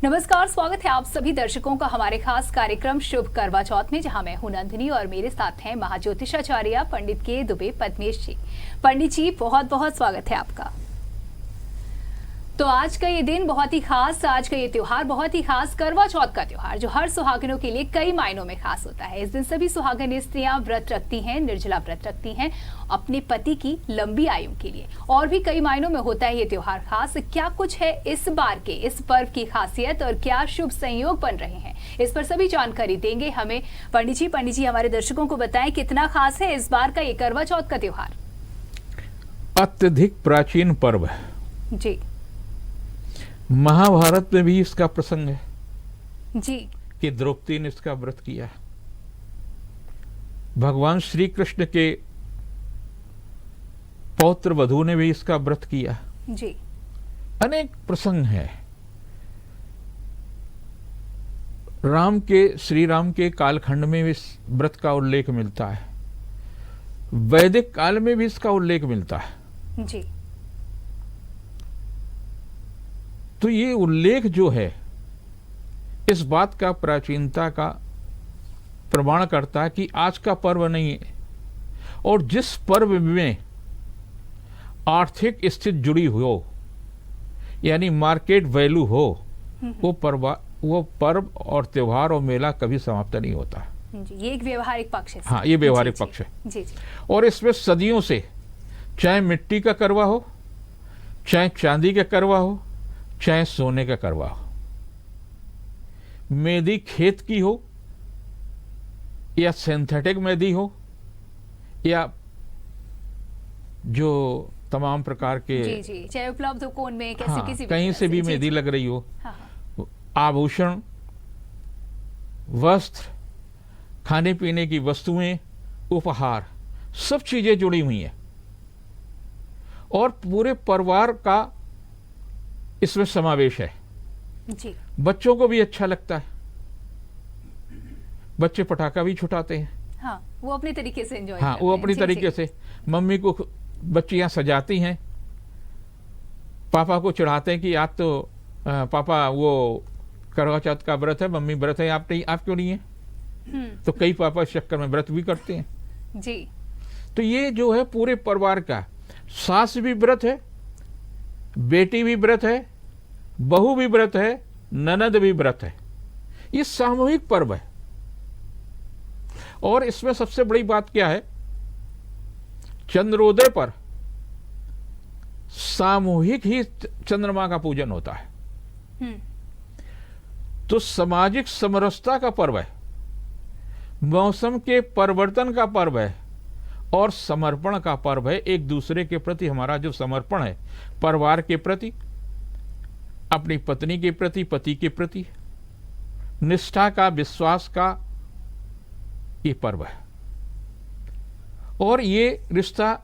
नमस्कार, स्वागत है आप सभी दर्शकों का हमारे खास कार्यक्रम शुभ करवा चौथ में, जहां मैं हूं नंदिनी और मेरे साथ हैं महाज्योतिषाचार्य पंडित के दुबे पद्मेश जी। पंडित जी, बहुत बहुत स्वागत है आपका। तो आज का ये दिन बहुत ही खास, आज का ये त्योहार बहुत ही खास, करवा चौथ का त्योहार जो हर सुहागिनों के लिए कई मायनों में खास होता है। इस दिन सभी सुहागिन स्त्रियां व्रत रखती हैं, निर्जला व्रत रखती हैं अपने पति की लंबी आयु के लिए। और भी कई मायनों में होता है ये त्योहार खास। क्या कुछ है इस बार के इस पर्व की खासियत और क्या शुभ संयोग बन रहे हैं, इस पर सभी जानकारी देंगे हमें पंडित जी। पंडित जी, हमारे दर्शकों को बताएं कितना खास है इस बार का ये करवा चौथ का त्योहार। अत्यधिक प्राचीन पर्व है जी। महाभारत में भी इसका प्रसंग है जी कि द्रौपदी ने इसका व्रत किया। भगवान श्री कृष्ण के पौत्र वधु ने भी इसका व्रत किया। जी। अनेक प्रसंग है। श्री राम के कालखंड में भी इस व्रत का उल्लेख मिलता है, वैदिक काल में भी इसका उल्लेख मिलता है। जी। तो ये उल्लेख जो है इस बात का प्राचीनता का प्रमाण करता है कि आज का पर्व नहीं है। और जिस पर्व में आर्थिक स्थिति जुड़ी हो, यानी मार्केट वैल्यू हो, वो पर्व और त्योहार और मेला कभी समाप्त नहीं होता। जी, ये एक व्यवहारिक पक्ष है। हाँ, ये व्यवहारिक पक्ष है। जी जी। और इसमें सदियों से, चाहे मिट्टी का करवा हो, चाहे चांदी का करवा हो, चाहे सोने का करवा हो, मेहंदी खेत की हो या सिंथेटिक मेहंदी हो या जो तमाम प्रकार के, जी जी, चाहे उपलब्ध हो कोन में कैसे, हाँ, किसी कहीं से भी मेहंदी लग रही हो, हाँ, आभूषण, वस्त्र, खाने पीने की वस्तुएं, उपहार, सब चीजें जुड़ी हुई हैं। और पूरे परिवार का इसमें समावेश है। जी। बच्चों को भी अच्छा लगता है, बच्चे पटाखा भी छुटाते हैं। हाँ, वो अपने तरीके से एंजॉय हाँ, वो अपनी तरीके से मम्मी को बच्चियां सजाती हैं, पापा को चढ़ाते हैं कि आज तो पापा वो करवा चौथ का व्रत है, मम्मी व्रत है, आप क्यों नहीं है? तो कई पापा इस चक्कर में व्रत भी करते हैं। जी। तो ये जो है पूरे परिवार का, सास भी व्रत है, बेटी भी व्रत है, बहू भी व्रत है, ननद भी व्रत है। ये सामूहिक पर्व है। और इसमें सबसे बड़ी बात क्या है, चंद्रोदय पर सामूहिक ही चंद्रमा का पूजन होता है। तो सामाजिक समरसता का पर्व है, मौसम के परिवर्तन का पर्व है और समर्पण का पर्व है। एक दूसरे के प्रति हमारा जो समर्पण है, परिवार के प्रति, अपनी पत्नी के प्रति, पति के प्रति, निष्ठा का, विश्वास का ये पर्व है। और ये रिश्ता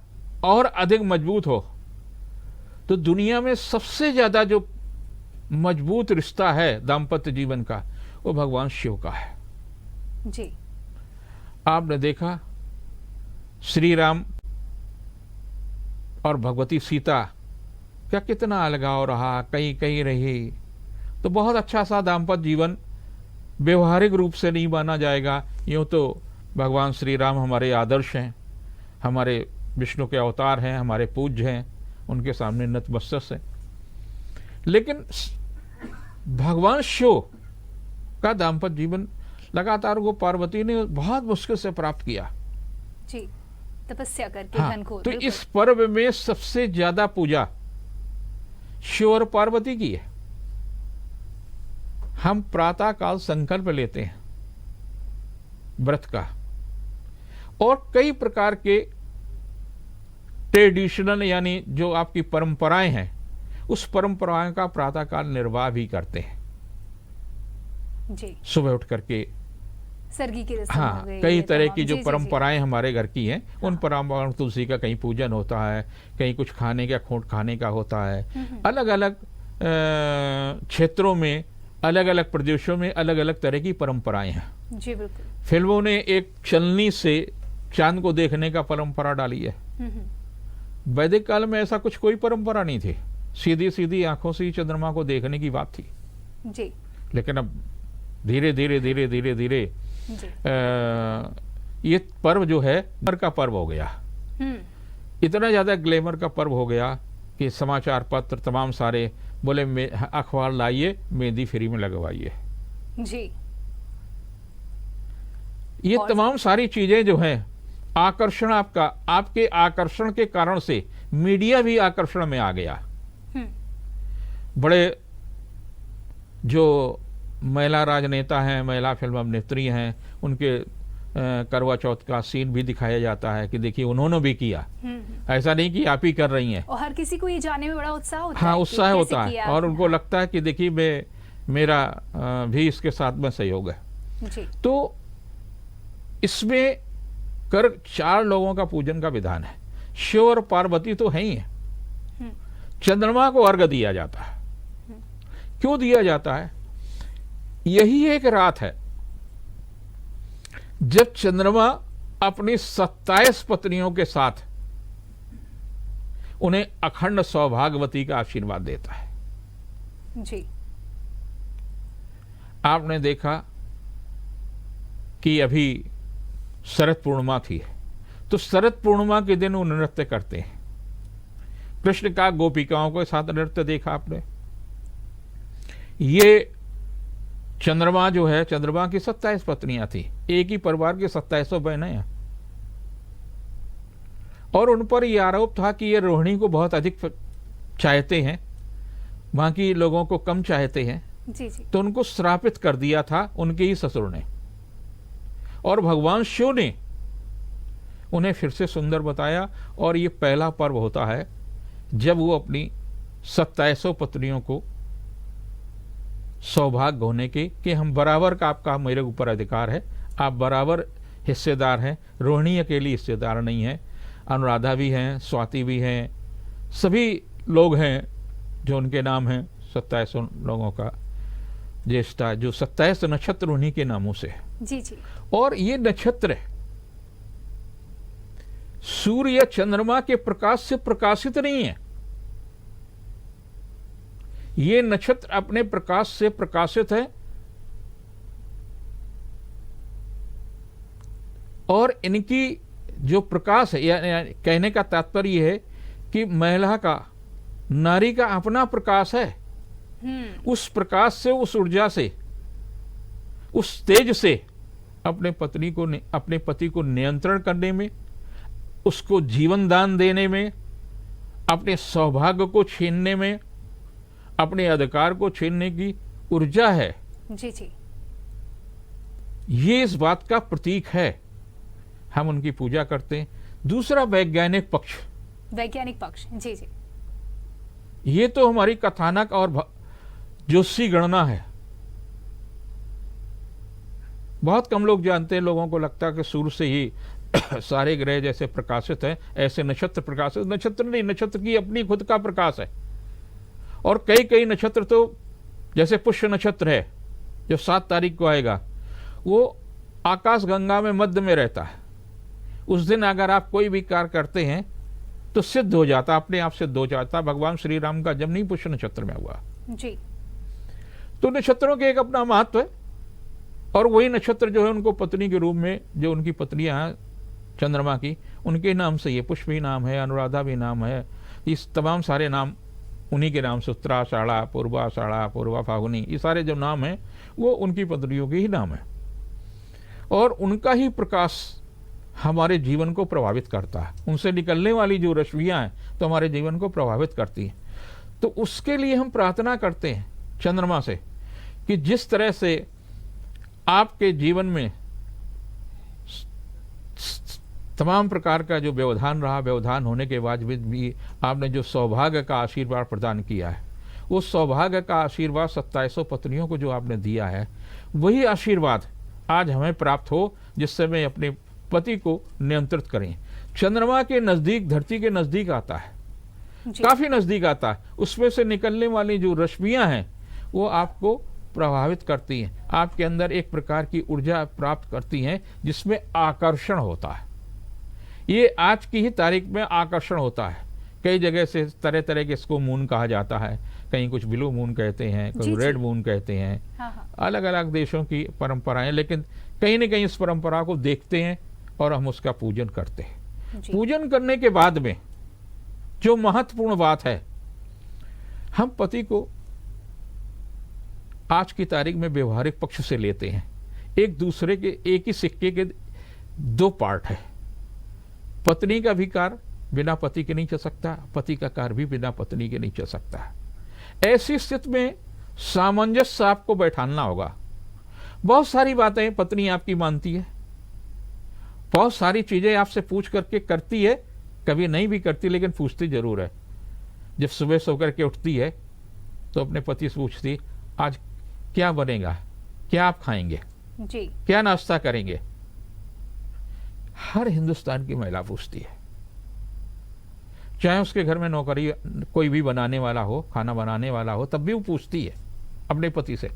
और अधिक मजबूत हो तो दुनिया में सबसे ज्यादा जो मजबूत रिश्ता है दाम्पत्य जीवन का, वो भगवान शिव का है। जी। आपने देखा श्री राम और भगवती सीता का कितना अलगाव रहा, कहीं कहीं रही। तो बहुत अच्छा सा दाम्पत्य जीवन व्यवहारिक रूप से नहीं माना जाएगा। यूं तो भगवान श्री राम हमारे आदर्श हैं, हमारे विष्णु के अवतार हैं, हमारे पूज्य हैं, उनके सामने नतमस्तक हैं। लेकिन भगवान शिव का दाम्पत्य जीवन लगातार वो पार्वती ने बहुत मुश्किल से प्राप्त किया। जी, तपस्या करके। हाँ, धन को। तो इस पर्व में सबसे ज्यादा पूजा शिव और पार्वती की है। हम प्रातः काल संकल्प लेते हैं व्रत का, और कई प्रकार के ट्रेडिशनल यानी जो आपकी परंपराएं हैं, उस परंपराओं का प्रातः काल निर्वाह भी करते हैं। जी। सुबह उठ करके सरगी की रस्म हाँ, हो गई, कई तरह की जो जी, परंपराएं जी। हमारे घर की हैं, उन परंपराओं, तुलसी का कहीं पूजन होता है, कहीं कुछ खाने का, खोट खाने का होता है। अलग अलग क्षेत्रों में, अलग अलग प्रदेशों में अलग अलग तरह की परंपराएं हैं। जी बिल्कुल। फिल्मों ने एक चलनी से चांद को देखने का परंपरा डाली है। वैदिक काल में ऐसा कुछ कोई परंपरा नहीं थी, सीधी सीधी आंखों से ही चंद्रमा को देखने की बात थी। जी। लेकिन अब धीरे धीरे धीरे धीरे धीरे जी। ये पर्व जो है ग्लैमर का पर्व हो गया। इतना ज़्यादा ग्लैमर का पर्व हो गया कि समाचार पत्र तमाम सारे बोले अखबार लाइए, मेहंदी फ्री में लगवाइए। जी। ये और तमाम सारी चीजें जो हैं, आकर्षण आपके आकर्षण के कारण से मीडिया भी आकर्षण में आ गया। बड़े जो महिला राजनेता हैं, महिला फिल्म अभिनेत्री हैं, उनके करवा चौथ का सीन भी दिखाया जाता है कि देखिए उन्होंने भी किया, ऐसा नहीं कि आप ही कर रही हैं। और हर किसी को ये जानने में बड़ा उत्साह होता है। हाँ, कि उत्साह कैसे होता है किया और आपने। उनको लगता है कि देखिए मेरा भी इसके साथ में सहयोग है। जी। तो इसमें कर 4 लोगों का पूजन का विधान है। शिव और पार्वती तो है ही है। चंद्रमा को अर्घ दिया जाता है। क्यों दिया जाता है? यही एक रात है जब चंद्रमा अपनी 27 पत्नियों के साथ उन्हें अखंड सौभाग्यवती का आशीर्वाद देता है। जी। आपने देखा कि अभी शरद पूर्णिमा थी, तो शरद पूर्णिमा के दिन वो नृत्य करते हैं। कृष्ण का गोपिकाओं के साथ नृत्य देखा आपने। ये चंद्रमा जो है, चंद्रमा की 27 पत्नियां थी। एक ही परिवार की 27 बहनें हैं और उन पर यह आरोप था कि ये रोहिणी को बहुत अधिक चाहते हैं, बाकी लोगों को कम चाहते हैं। जी जी। तो उनको श्रापित कर दिया था उनके ही ससुर ने, और भगवान शिव ने उन्हें फिर से सुंदर बताया। और ये पहला पर्व होता है जब वो अपनी 27 पत्नियों को सौभाग्य होने के कि हम बराबर का, आपका मेरे ऊपर अधिकार है, आप बराबर हिस्सेदार हैं। रोहिणी अकेली हिस्सेदार नहीं है, अनुराधा भी हैं, स्वाति भी हैं, सभी लोग हैं जो उनके नाम हैं। 27 लोगों का ज्येष्ठा जो 27 नक्षत्र उन्हीं के नामों से है। जी जी। और ये नक्षत्र सूर्य या चंद्रमा के प्रकाश से प्रकाशित नहीं है। ये नक्षत्र अपने प्रकाश से प्रकाशित है और इनकी जो प्रकाश है, यानी कहने का तात्पर्य यह है कि महिला का, नारी का अपना प्रकाश है। उस प्रकाश से, उस ऊर्जा से, उस तेज से अपने पति को नियंत्रण करने में, उसको जीवन दान देने में, अपने सौभाग्य को छीनने में, अपने अधिकार को छीनने की ऊर्जा है। जी जी। ये इस बात का प्रतीक है, हम उनकी पूजा करते हैं। दूसरा वैज्ञानिक पक्ष, वैज्ञानिक पक्ष। जी जी। ये तो हमारी कथानक और ज्योतिषी गणना है। बहुत कम लोग जानते हैं, लोगों को लगता है कि सूर्य से ही सारे ग्रह जैसे प्रकाशित हैं, ऐसे नक्षत्र प्रकाशित। नक्षत्र नहीं, नक्षत्र की अपनी खुद का प्रकाश है। और कई कई नक्षत्र तो, जैसे पुष्य नक्षत्र है जो 7 तारीख को आएगा, वो आकाश गंगा में मध्य में रहता है। उस दिन अगर आप कोई भी कार्य करते हैं तो सिद्ध हो जाता, अपने आप सिद्ध हो जाता। भगवान श्री राम का जन्म नहीं पुष्य नक्षत्र में हुआ। जी। तो नक्षत्रों के एक अपना महत्व है। और वही नक्षत्र जो है उनको पत्नी के रूप में, जो उनकी पत्नियां हैं चंद्रमा की, उनके नाम से ये पुष्प भी नाम है, अनुराधा भी नाम है, इस तमाम सारे नाम उन्हीं के नाम से, उत्तराषाढ़ा, पूर्वाषाढ़ा, पूर्वा फागुनी, ये सारे जो नाम हैं वो उनकी पत्नियों के ही नाम है। और उनका ही प्रकाश हमारे जीवन को प्रभावित करता है। उनसे निकलने वाली जो रश्मियां हैं तो हमारे जीवन को प्रभावित करती हैं। तो उसके लिए हम प्रार्थना करते हैं चंद्रमा से कि जिस तरह से आपके जीवन में तमाम प्रकार का जो व्यवधान रहा, व्यवधान होने के बाद भी आपने जो सौभाग्य का आशीर्वाद प्रदान किया है, उस सौभाग्य का आशीर्वाद 27 पत्नियों को जो आपने दिया है, वही आशीर्वाद आज हमें प्राप्त हो, जिससे मैं अपने पति को नियंत्रित करें। चंद्रमा के नजदीक, धरती के नजदीक आता है, काफी नजदीक आता है। उसमें से निकलने वाली जो रश्मियां हैं वो आपको प्रभावित करती हैं, आपके अंदर एक प्रकार की ऊर्जा प्राप्त करती हैं जिसमें आकर्षण होता है। ये आज की ही तारीख में आकर्षण होता है। कई जगह से तरह तरह के इसको मून कहा जाता है, कहीं कुछ ब्लू मून कहते हैं, कोई रेड मून कहते हैं। अलग अलग देशों की परंपराएं, लेकिन कहीं ना कहीं इस परंपरा को देखते हैं और हम उसका पूजन करते हैं। पूजन करने के बाद में जो महत्वपूर्ण बात है, हम पति को आज की तारीख में व्यवहारिक पक्ष से लेते हैं। एक दूसरे के, एक ही सिक्के के दो पार्ट है। पत्नी का भी कार्य बिना पति के नहीं चल सकता, पति का कार्य भी बिना पत्नी के नहीं चल सकता। ऐसी स्थिति में सामंजस्य आपको बैठाना होगा। बहुत सारी बातें पत्नी आपकी मानती है, बहुत सारी चीजें आपसे पूछ करके करती है, कभी नहीं भी करती लेकिन पूछती जरूर है। जब सुबह सो करके उठती है तो अपने पति से पूछती, आज क्या बनेगा, क्या आप खाएंगे जी, क्या नाश्ता करेंगे। हर हिंदुस्तान की महिला पूछती है, चाहे उसके घर में नौकरी कोई भी बनाने वाला हो, खाना बनाने वाला हो, तब भी वो पूछती है अपने पति से।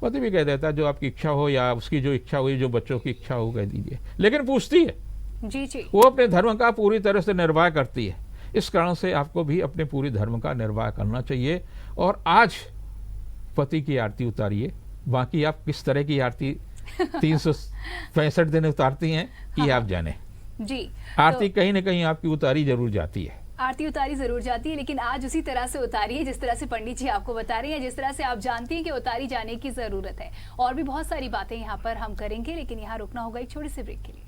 पति भी कह देता है जो आपकी इच्छा हो, या उसकी जो इच्छा हुई, जो बच्चों की इच्छा हो कह दीजिए, लेकिन पूछती है जी जी। वो अपने धर्म का पूरी तरह से निर्वाह करती है। इस कारण से आपको भी अपने पूरी धर्म का निर्वाह करना चाहिए। और आज पति की आरती उतारिए। बाकी आप किस तरह की आरती 365 दिन उतारती हैं कि आप जाने जी। आरती तो कहीं ना कहीं आपकी उतारी जरूर जाती है, आरती उतारी जरूर जाती है, लेकिन आज उसी तरह से उतारी है जिस तरह से पंडित जी आपको बता रहे हैं, जिस तरह से आप जानती हैं कि उतारी जाने की जरूरत है। और भी बहुत सारी बातें यहाँ पर हम करेंगे, लेकिन यहाँ रुकना होगा एक छोटे से ब्रेक के लिए।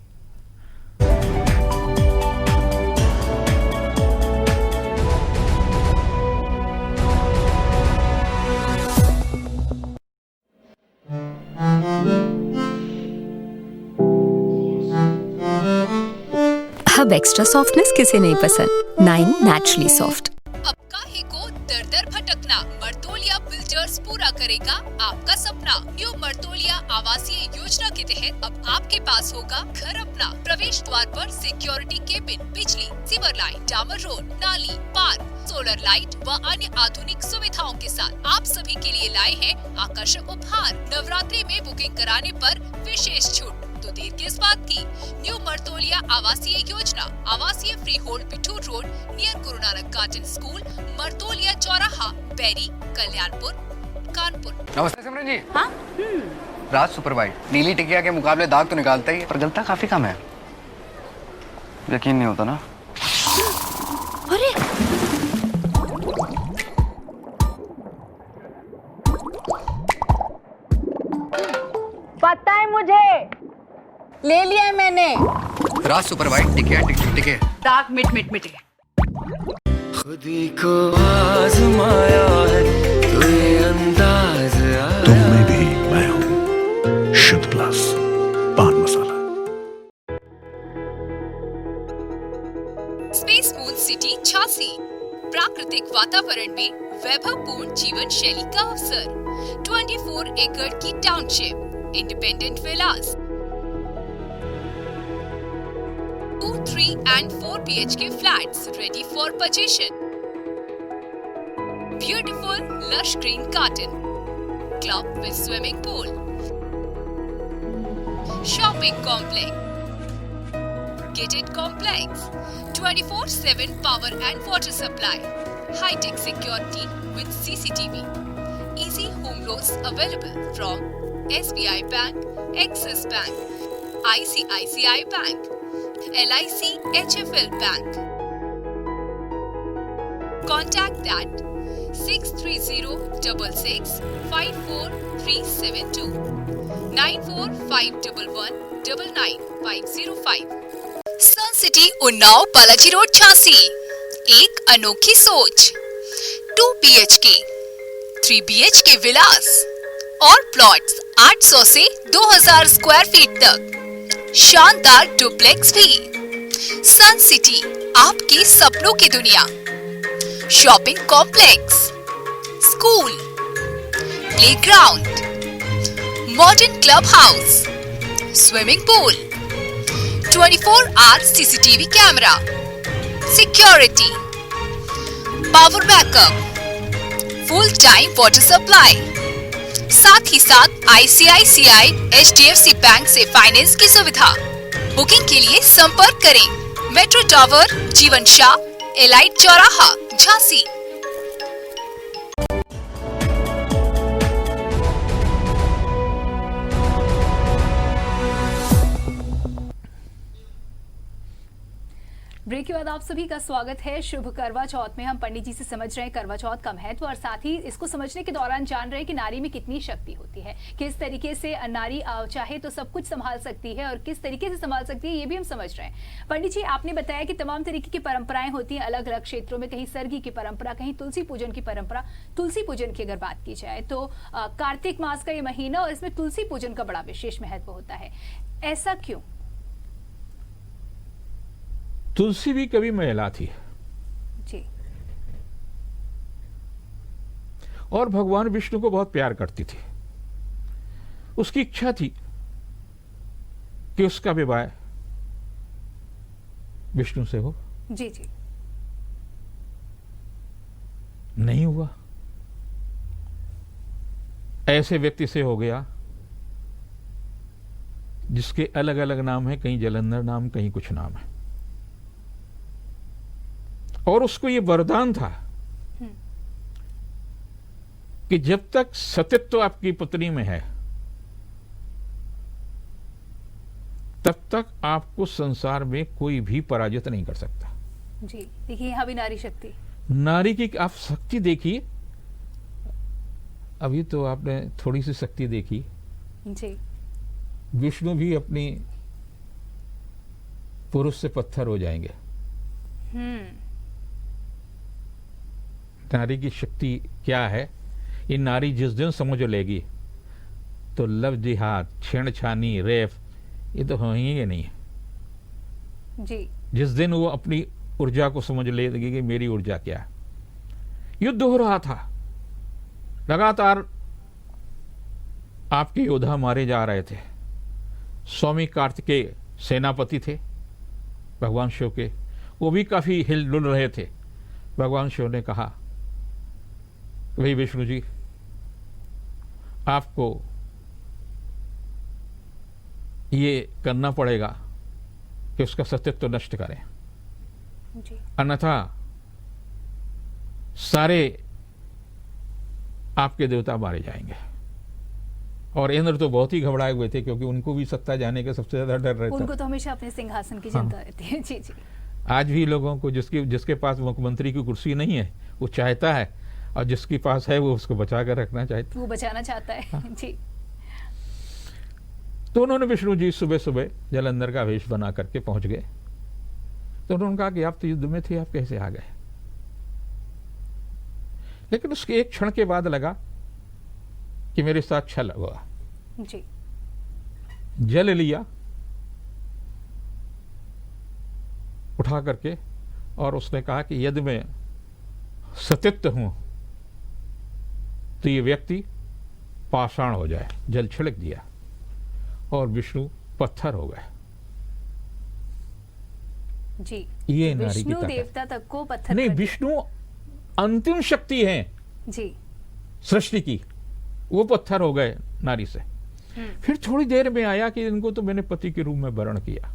अब एक्स्ट्रा सॉफ्टनेस किसे नहीं पसंद। 9 नेचुरली सॉफ्ट। अब काहे को दर दर भटकना, मर्तोलिया बिल्डर्स पूरा करेगा आपका सपना। न्यू मर्तोलिया आवासीय योजना के तहत अब आपके पास होगा घर अपना। प्रवेश द्वार पर सिक्योरिटी केबिन, बिजली, सीवर लाइन, डामर रोड, नाली, पार्क, सोलर लाइट व अन्य आधुनिक सुविधाओं के साथ आप सभी के लिए लाए हैं आकर्षक उपहार। नवरात्रि में बुकिंग कराने पर विशेष छूट, तो देर किस बात की। न्यू मर्तोलिया आवासीय योजना, आवासीय free hold, Bithoor road, near Guru Nanak garden school, Martolia चौराहा, बैरी, कल्याणपुर, कानपुर। नमस्ते सिमरन जी। हाँ? राज सुपर वाइट नीली टिकिया के मुकाबले दाग तो निकालता ही है, पर गलता काफी कम है। यकीन नहीं होता ना। अरे पता है मुझे, ले लिया है मैंने। राज सुपर वाइट टिकिया टिक टिक टिके, दाग मिट मिट मिट खुदी को आजमाया है तो ये अंदाज आया। तुम में भी मैं हूं, शुद्ध प्लस पान मसाला। स्पेस मून सिटी झांसी, प्राकृतिक वातावरण में वैभवपूर्ण जीवन शैली का अवसर। 24 एकड़ की township, independent Vilas, 2, 3 and 4 BHK flats ready for purchase. Beautiful lush green garden, club with swimming pool, shopping complex, gated complex, 24/7 power and water supply, high-tech security with CCTV, easy home loans available from SBI Bank, Axis Bank, ICICI Bank, LIC HFL Bank. Contact at 6306654 9451199505। Sun City Unnao, Balaji road, Jhansi. एक अनोखी सोच, 2 BHK, 3 BHK विलास और plots 800 से 2000 square feet तक। शानदार duplex भी। सन city, आपके सपनों की दुनिया। Shopping complex, school, playground, modern club house, swimming pool, 24 hour CCTV camera, security, power backup, full time water supply, साथ ही साथ ICICI HDFC बैंक से फाइनेंस की सुविधा। बुकिंग के लिए संपर्क करें मेट्रो टावर, जीवन शाह, एलाइट चौराहा, झांसी। ब्रेक के बाद आप सभी का स्वागत है। शुभ करवा चौथ में हम पंडित जी से समझ रहे हैं करवा चौथ का महत्व और साथ ही इसको समझने के दौरान जान रहे हैं कि नारी में कितनी शक्ति होती है, किस तरीके से नारी चाहे तो सब कुछ संभाल सकती है और किस तरीके से संभाल सकती है ये भी हम समझ रहे हैं। पंडित जी, आपने बताया कि तमाम तरीके की परंपराएं होती हैं अलग अलग क्षेत्रों में, कहीं सरगी की परंपरा, कहीं तुलसी पूजन की परंपरा। तुलसी पूजन की अगर बात की जाए तो कार्तिक मास का ये महीना और इसमें तुलसी पूजन का बड़ा विशेष महत्व होता है, ऐसा क्यों? तुलसी भी कभी महिला थी जी। और भगवान विष्णु को बहुत प्यार करती थी। उसकी इच्छा थी कि उसका विवाह विष्णु से हो। जी जी। नहीं हुआ। ऐसे व्यक्ति से हो गया जिसके अलग अलग नाम है, कहीं जलंधर नाम, कहीं कुछ नाम है। और उसको ये वरदान था कि जब तक सतित्व आपकी पत्नी में है तब तक आपको संसार में कोई भी पराजित नहीं कर सकता। जी देखिए, यहां भी नारी शक्ति, नारी की आप शक्ति देखिए। अभी तो आपने थोड़ी सी शक्ति देखी। जी। विष्णु भी अपनी पुरुष से पत्थर हो जाएंगे। नारी की शक्ति क्या है, ये नारी जिस दिन समझ लेगी तो लव जिहाद, छेड़छानी, रेप ये तो होंगे नहीं। जी। जिस दिन वो अपनी ऊर्जा को समझ लेगी कि मेरी ऊर्जा क्या है। युद्ध हो रहा था, लगातार आपके योद्धा मारे जा रहे थे। स्वामी कार्तिकेय सेनापति थे भगवान शिव के, वो भी काफी हिलडुल रहे थे। भगवान शिव ने कहा, भाई विष्णु जी, आपको ये करना पड़ेगा कि उसका सत्यत्व नष्ट करें, अन्यथा सारे आपके देवता मारे जाएंगे। और इंद्र तो बहुत ही घबराए हुए थे क्योंकि उनको भी सत्ता जाने का सबसे ज्यादा डर रहता। उनको तो हमेशा अपने सिंहासन की चिंता रहती है। जी जी। आज भी लोगों को जिसके पास मुख्यमंत्री की कुर्सी नहीं है वो चाहता है, और जिसके पास है वो उसको बचा कर रखना चाहता है, वो बचाना चाहता है। जी। तो उन्होंने विष्णु जी सुबह सुबह जलंधर का वेश बना करके पहुंच गए। तो उन्होंने कहा कि आप तो युद्ध में थे, आप कैसे आ गए? लेकिन उसके एक क्षण के बाद लगा कि मेरे साथ छल हुआ। जी। जल लिया उठा करके और उसने कहा कि यदि मैं सतित्व हूं तो ये व्यक्ति पाषाण हो जाए। जल छिड़क दिया और विष्णु पत्थर हो गए। जी। ये नारी की विष्णु ताकत। देवता तक को पत्थर नहीं, कर दिया। विष्णु अंतिम शक्ति है जी। सृष्टि की, वो पत्थर हो गए नारी से। फिर थोड़ी देर में आया कि इनको तो मैंने पति के रूप में वर्ण किया,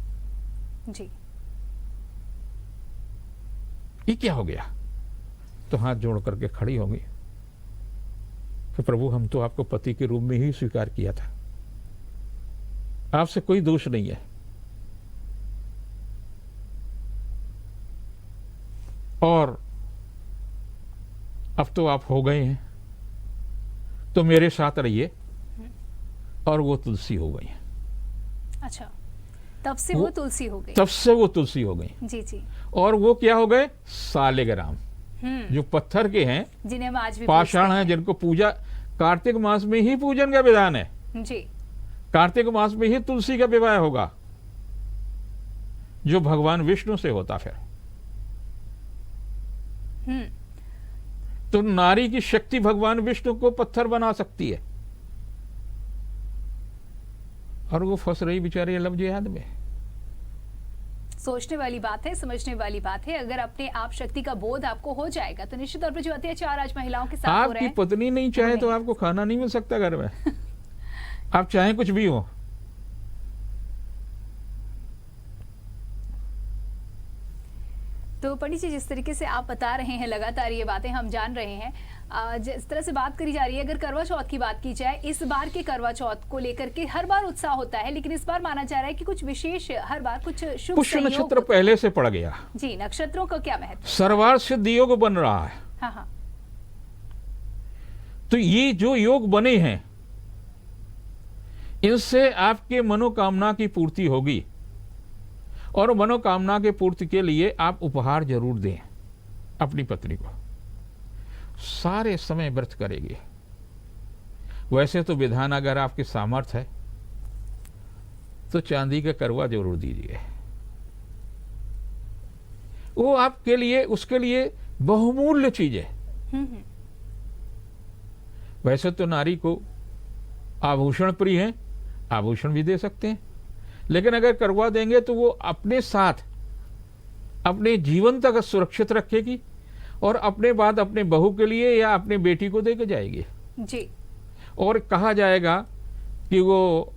जी। ये क्या हो गया? तो हाथ जोड़ करके खड़ी हो गई कि प्रभु, हम तो आपको पति के रूप में ही स्वीकार किया था, आपसे कोई दोष नहीं है। और अब तो आप हो गए हैं तो मेरे साथ रहिए। और वो तुलसी हो गई। अच्छा, तब से वो तुलसी हो गई। तब से वो तुलसी हो गई। जी जी। और वो क्या हो गए? सालिग्राम, जो पत्थर के हैं, जिन्हें हम आज भी पाषाण पूजते हैं, जिनको पूजा कार्तिक मास में ही पूजन का विधान है। जी। कार्तिक कार्तिक मास में ही तुलसी का विवाह होगा, जो भगवान विष्णु से होता। फिर तो नारी की शक्ति भगवान विष्णु को पत्थर बना सकती है। और वो फंस रही बेचारी लव जिहाद में। सोचने वाली बात है, समझने वाली बात है। अगर अपने आप शक्ति का बोध आपको हो जाएगा तो निश्चित तौर पर जो अत्याचार आज महिलाओं के साथ हो रहे आपकी हैं, पत्नी नहीं चाहे तो आपको खाना नहीं मिल सकता घर में। आप चाहे कुछ भी हो। तो पंडित जी, जिस तरीके से आप बता रहे हैं, लगातार ये बातें हम जान रहे हैं, जिस तरह से बात करी जा रही है, अगर करवा चौथ की बात की जाए, इस बार के करवा चौथ को लेकर के हर बार उत्साह होता है, लेकिन इस बार माना जा रहा है कि कुछ विशेष, हर बार कुछ शुभ पुष्य संयोग नक्षत्र होता है। पहले से पड़ गया जी, नक्षत्रों का क्या महत्व? सर्वार सिद्ध योग बन रहा है। हाँ हाँ। तो ये जो योग बने हैं, इनसे आपके मनोकामना की पूर्ति होगी, और मनोकामना के पूर्ति के लिए आप उपहार जरूर दें अपनी पत्नी को। सारे समय व्रत करेगी। वैसे तो विधान अगर आपकी सामर्थ्य है तो चांदी का करवा जरूर दीजिए। वो आपके लिए, उसके लिए बहुमूल्य चीज है। वैसे तो नारी को आभूषण प्रिय है, आभूषण भी दे सकते हैं, लेकिन अगर करवा देंगे तो वो अपने साथ अपने जीवन तक सुरक्षित रखेगी, और अपने बाद अपने बहू के लिए या अपने बेटी को देकर जाएगी जी। और कहा जाएगा कि वो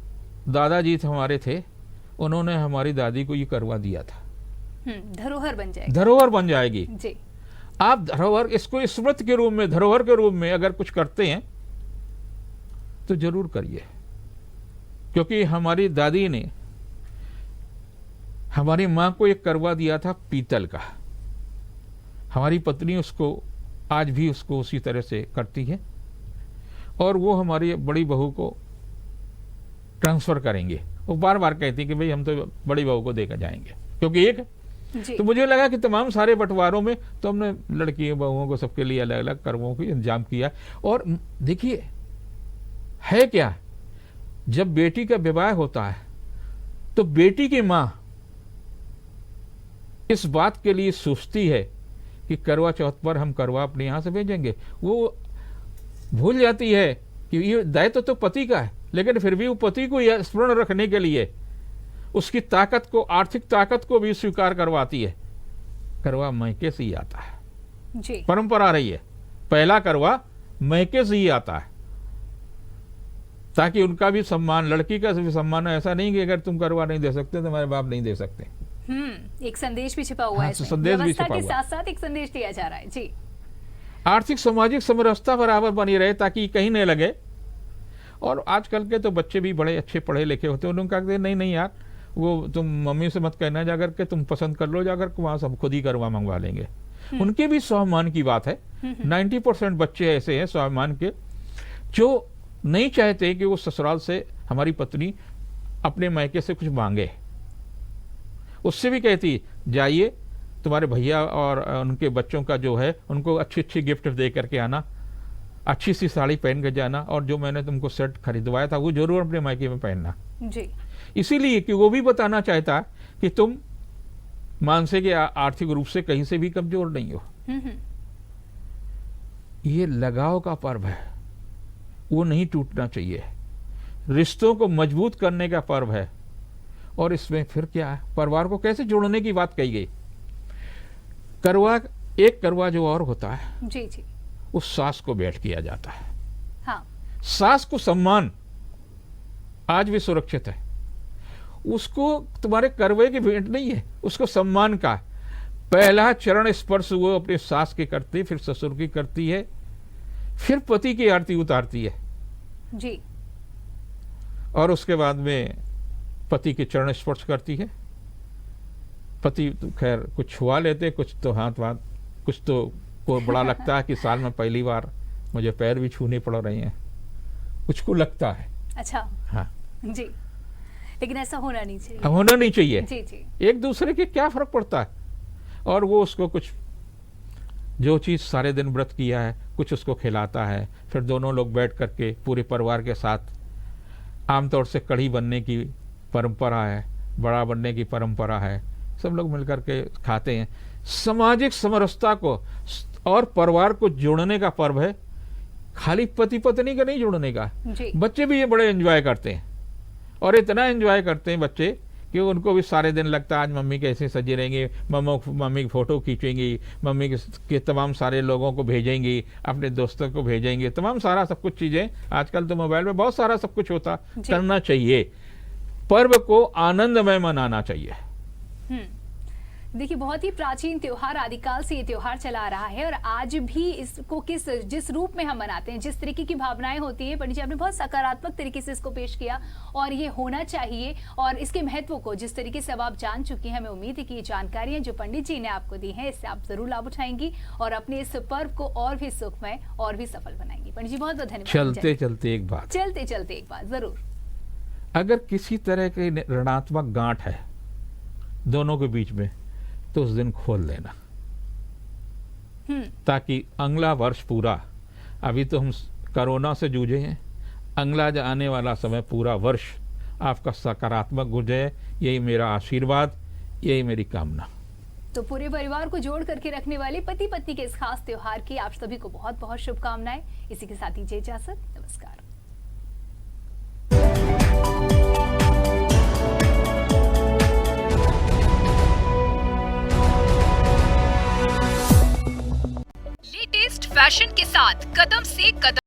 दादाजी हमारे थे, उन्होंने हमारी दादी को ये करवा दिया था। धरोहर बन जाएगी। धरोहर बन जाएगी जी। आप धरोहर, इसको स्मृति के रूप में, धरोहर के रूप में अगर कुछ करते हैं तो जरूर करिए, क्योंकि हमारी दादी ने हमारी मां को एक करवा दिया था पीतल का। हमारी पत्नी उसको आज भी उसको उसी तरह से करती है, और वो हमारी बड़ी बहू को ट्रांसफर करेंगे। वो बार बार कहती कि भाई हम तो बड़ी बहू को देकर जाएंगे, क्योंकि एक जी। तो मुझे लगा कि तमाम सारे बंटवारों में तो हमने लड़की बहुओं को सबके लिए अलग अलग करवों को इंतजाम किया। और देखिए है क्या, जब बेटी का विवाह होता है तो बेटी की मां इस बात के लिए सोचती है कि करवा चौथ पर हम करवा अपने यहां से भेजेंगे। वो भूल जाती है कि ये दायित्व तो पति का है, लेकिन फिर भी वो पति को यह स्मरण रखने के लिए उसकी ताकत को, आर्थिक ताकत को भी स्वीकार करवाती है। करवा मैके से ही आता है जी। परंपरा रही है, पहला करवा मैके से ही आता है, ताकि उनका भी सम्मान, लड़की का भी सम्मान। ऐसा नहीं कि अगर तुम करवा नहीं दे सकते तो हमारे बाप नहीं दे सकते। एक संदेश भी छिपा हुआ है इसमें। संदेश भी व्यवस्था छिपा के हुआ साथ साथ एक संदेश दिया जा रहा है जी। आर्थिक सामाजिक समरसता बराबर बनी रहे, ताकि कहीं नहीं लगे। और आजकल के तो बच्चे भी बड़े अच्छे पढ़े लिखे होते हैं, उन्होंने कहा नहीं नहीं यार, वो तुम मम्मी से मत कहना, जाकर के तुम पसंद कर लो, जाकर वहां सब खुद ही करवा मंगवा लेंगे। उनके भी स्वाभिमान की बात है। 90% बच्चे ऐसे हैं स्वाभिमान के, जो नहीं चाहते कि वो ससुराल से हमारी पत्नी अपने मायके से कुछ मांगे। उससे भी कहती जाइए, तुम्हारे भैया और उनके बच्चों का जो है उनको अच्छी अच्छी गिफ्ट दे करके आना, अच्छी सी साड़ी पहन के जाना, और जो मैंने तुमको सेट खरीदवाया था वो जरूर अपने मायके में पहनना। जी। इसीलिए कि वो भी बताना चाहता कि तुम मानसिक या आर्थिक रूप से कहीं से भी कमजोर नहीं हो। ये लगाव का पर्व है, वो नहीं टूटना चाहिए। रिश्तों को मजबूत करने का पर्व है। और इसमें फिर क्या है, परिवार को कैसे जोड़ने की बात कही गई। करवा, एक करवा जो और होता है जी जी, उस सास को भेंट किया जाता है। हाँ। सास को सम्मान आज भी सुरक्षित है। उसको तुम्हारे करवे की भेंट नहीं है, उसको सम्मान का पहला चरण स्पर्श वो अपने सास के करती, फिर ससुर की करती है, फिर पति की आरती उतारती है जी। और उसके बाद में पति के चरण स्पर्श करती है। पति तो खैर कुछ छुआ लेते, कुछ तो हाथ वाथ, कुछ तो को बड़ा लगता है कि साल में पहली बार मुझे पैर भी छूने पड़ रहे हैं, कुछ को लगता है। अच्छा। हाँ जी, लेकिन ऐसा होना नहीं चाहिए। होना नहीं चाहिए। जी जी। एक दूसरे के क्या फर्क पड़ता है। और वो उसको कुछ जो चीज सारे दिन व्रत किया है कुछ उसको खिलाता है, फिर दोनों लोग बैठ करके पूरे परिवार के साथ, आमतौर से कढ़ी बनने की परंपरा है, बड़ा बनने की परंपरा है, सब लोग मिलकर के खाते हैं। सामाजिक समरसता को और परिवार को जोड़ने का पर्व है, खाली पति पत्नी का नहीं जोड़ने का। बच्चे भी ये बड़े एंजॉय करते हैं, और इतना एंजॉय करते हैं बच्चे कि उनको भी सारे दिन लगता है आज मम्मी कैसे सजे रहेंगे, मम्मी की फोटो खींचेंगी, मम्मी के तमाम सारे लोगों को भेजेंगी, अपने दोस्तों को भेजेंगे, तमाम सारा सब कुछ चीजें आजकल तो मोबाइल में बहुत सारा सब कुछ होता, करना चाहिए। पर्व को आनंदमय मनाना चाहिए। देखिए, बहुत ही प्राचीन त्योहार, आदिकाल से ये त्योहार चला आ रहा है और आज भी इसको जिस रूप में हम मनाते हैं, जिस तरीके की भावनाएं होती है, पंडित जी आपने बहुत सकारात्मक तरीके से इसको पेश किया और ये होना चाहिए। और इसके महत्व को जिस तरीके से अब आप जान चुकी हैं, हमें उम्मीद है कि ये जानकारियां जो पंडित जी ने आपको दी हैं, इससे आप जरूर लाभ उठाएंगी और अपने इस पर्व को और भी सुखमय और भी सफल बनाएंगी। पंडित जी बहुत बहुत धन्यवाद। चलते चलते एक बात जरूर, अगर किसी तरह की ऋणात्मक गांठ है दोनों के बीच में तो उस दिन खोल देना, ताकि अगला वर्ष पूरा, अभी तो हम कोरोना से जूझे हैं, अगला जो आने वाला समय पूरा वर्ष आपका सकारात्मक गुजरे, यही मेरा आशीर्वाद, यही मेरी कामना। तो पूरे परिवार को जोड़ करके रखने वाले पति पत्नी के इस खास त्योहार की आप सभी को बहुत बहुत शुभकामनाएं। इसी के साथ दीजिए इजाजत, नमस्कार। लेटेस्ट फैशन के साथ कदम से कदम